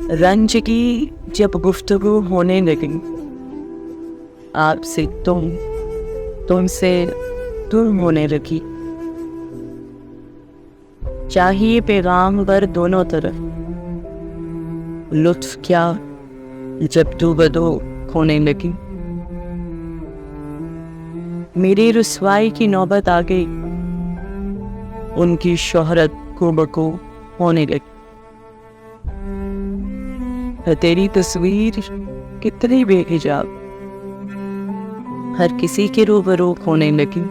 रंज की जब गुफ्तगू होने लगी, आपसे तुमसे तुम होने लगी। चाहिए पैगाम पर दोनों तरफ, लुत्फ क्या जब तू बदो खोने लगी। मेरी रुसवाई की नौबत आ गई, उनकी शोहरत को बको होने लगी। तेरी तस्वीर कितनी बेहिजाब, हर किसी के रूबरू होने लगी।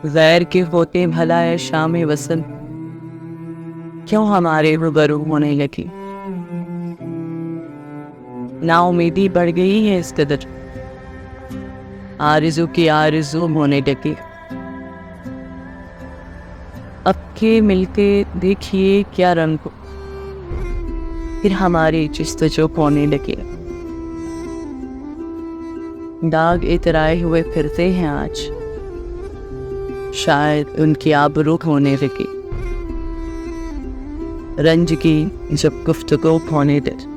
गैर के होते भला है शाम वसन, क्यों हमारे रूबरू होने लगी। नाउमीदी बढ़ गई है इस कदर, आरज़ू की आरज़ू होने लगी। अब के मिलके देखिए क्या रंग हो, फिर हमारी जिस्तजो होने लगे। दाग इतराए हुए फिरते हैं आज, शायद उनकी आबरू होने लगी। रंज की जब गुफ्तगू होने लगी।